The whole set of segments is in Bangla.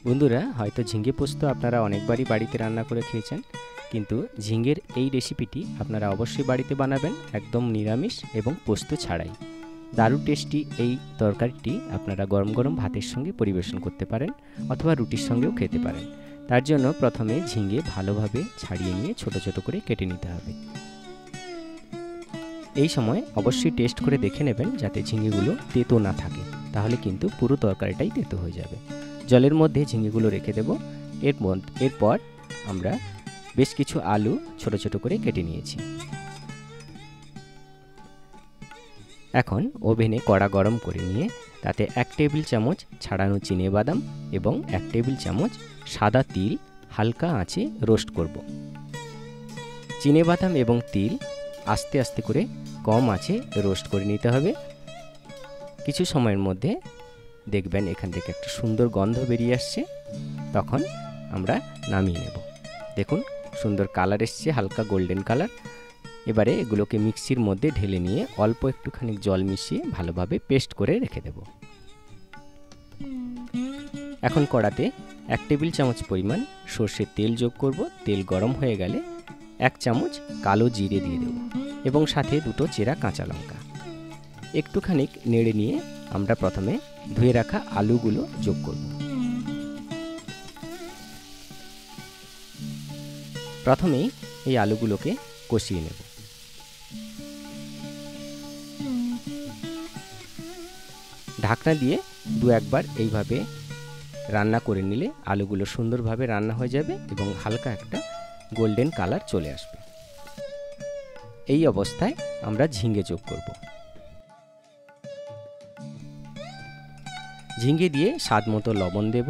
বন্ধুরা, হয়তো ঝিঙে পোস্ত আপনারা অনেকবারই বাড়িতে রান্না করে খেয়েছেন, কিন্তু ঝিঙের এই রেসিপিটি আপনারা অবশ্যই বাড়িতে বানাবেন, একদম নিরামিষ এবং পোস্ত ছাড়াই। দারুণ টেস্টি এই তরকারিটি আপনারা গরম গরম ভাতের সঙ্গে পরিবেশন করতে পারেন অথবা রুটির সঙ্গেও খেতে পারেন। তার জন্য প্রথমে ঝিঙে ভালোভাবে ছাড়িয়ে নিয়ে ছোট ছোট করে কেটে নিতে হবে। এই সময় অবশ্যই টেস্ট করে দেখে নেবেন যাতে ঝিঙেগুলো তেতো না থাকে, তাহলে কিন্তু পুরো তরকারিটাই তেতো হয়ে যাবে। জলের মধ্যে ঝিঙেগুলো রেখে দেব। এরপর আমরা বেশ কিছু আলু ছোট ছোট করে কেটে নিয়েছি। এখন ওভেনে কড়া গরম করে নিয়ে তাতে 1 টেবিল চামচ ছাড়ানো চিনেবাদাম এবং 1 টেবিল চামচ সাদা তিল হালকা আঁচে রোস্ট করব। চিনেবাদাম এবং তিল আস্তে আস্তে করে কম আঁচে রোস্ট করে নিতে হবে। কিছু সময়ের মধ্যে দেখবেন এখান থেকে একটা সুন্দর গন্ধ বেরিয়ে আসছে, তখন আমরা নামিয়ে নেব। দেখুন সুন্দর কালার এসছে, হালকা গোল্ডেন কালার। এবারে এগুলোকে মিক্সির মধ্যে ঢেলে নিয়ে অল্প একটুখানি জল মিশিয়ে ভালোভাবে পেস্ট করে রেখে দেব। এখন কড়াতে 1 টেবিল চামচ পরিমাণ সর্ষের তেল যোগ করব। তেল গরম হয়ে গেলে 1 চামচ কালো জিরে দিয়ে দেব এবং সাথে 2টো চেরা কাঁচা লঙ্কা। একটুখানি নেড়ে নিয়ে আমরা প্রথমে ধুয়ে রাখা আলুগুলো যোগ করব। প্রথমেই এই আলুগুলোকে কষিয়ে নেব। ঢাকনা দিয়ে 2-1 বার এইভাবে রান্না করে নিলে আলুগুলো সুন্দরভাবে রান্না হয়ে যাবে এবং হালকা একটা গোল্ডেন কালার চলে আসবে। এই অবস্থায় আমরা ঝিঙে যোগ করব। ঝিঙে দিয়ে স্বাদ মতো লবণ দেব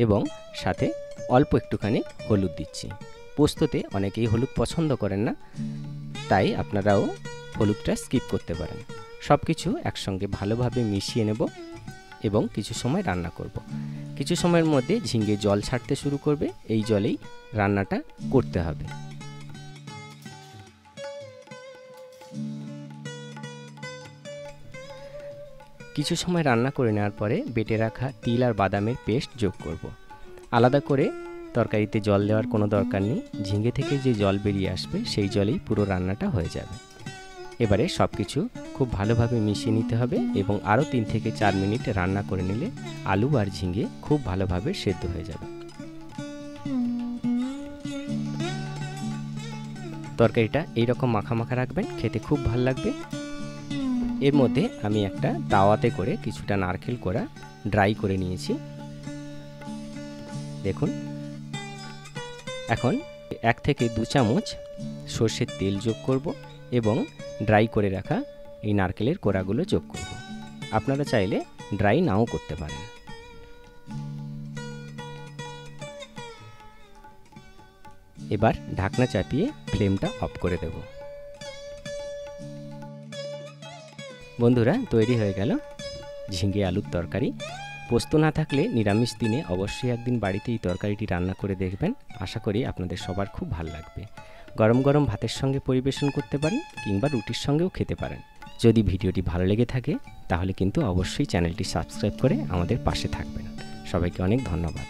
এবং সাথে অল্প একটুখানি হলুদ দিচ্ছি। পোস্ততে অনেকেই হলুদ পছন্দ করেন না, তাই আপনারাও হলুদটা স্কিপ করতে পারেন। সব কিছু একসঙ্গে ভালোভাবে মিশিয়ে নেব এবং কিছু সময় রান্না করব। কিছু সময়ের মধ্যে ঝিঙে জল ছাড়তে শুরু করবে, এই জলেই রান্নাটা করতে হবে। কিছু সময় রান্না করে নেওয়ার পরে বেটে রাখা তিল আর বাদামের পেস্ট যোগ করব। আলাদা করে তরকারিতে জল দেওয়ার কোনো দরকার নেই, ঝিঙে থেকে যে জল বেরিয়ে আসবে সেই জলেই পুরো রান্নাটা হয়ে যাবে। এবারে সব কিছু খুব ভালোভাবে মিশিয়ে নিতে হবে এবং আরও 3 থেকে 4 মিনিট রান্না করে নিলে আলু আর ঝিঙে খুব ভালোভাবে সেদ্ধ হয়ে যাবে। তরকারিটা এইরকম মাখা মাখা রাখবেন, খেতে খুব ভালো লাগবে। এর মধ্যে আমি একটা তাওয়াতে করে কিছুটা নারকেল কোড়া ড্রাই করে নিয়েছি। দেখুন, এখন 1 থেকে 2 চামচ সর্ষের তেল যোগ করব এবং ড্রাই করে রাখা এই নারকেলের কোড়াগুলো যোগ করব। আপনারা চাইলে ড্রাই নাও করতে পারেন। এবার ঢাকনা চাপিয়ে ফ্লেমটা অফ করে দেব। বন্ধুরা, তৈরি হয়ে গেল ঝিঙে আলুর তরকারি। পোস্ত না থাকলে নিরামিষ দিনে অবশ্যই একদিন বাড়িতে এই তরকারিটি রান্না করে দেখবেন, আশা করি আপনাদের সবার খুব ভালো লাগবে। গরম গরম ভাতের সঙ্গে পরিবেশন করতে পারেন কিংবা রুটির সঙ্গেও খেতে পারেন। যদি ভিডিওটি ভালো লেগে থাকে তাহলে কিন্তু অবশ্যই চ্যানেলটি সাবস্ক্রাইব করে আমাদের পাশে থাকবেন। সবাইকে অনেক ধন্যবাদ।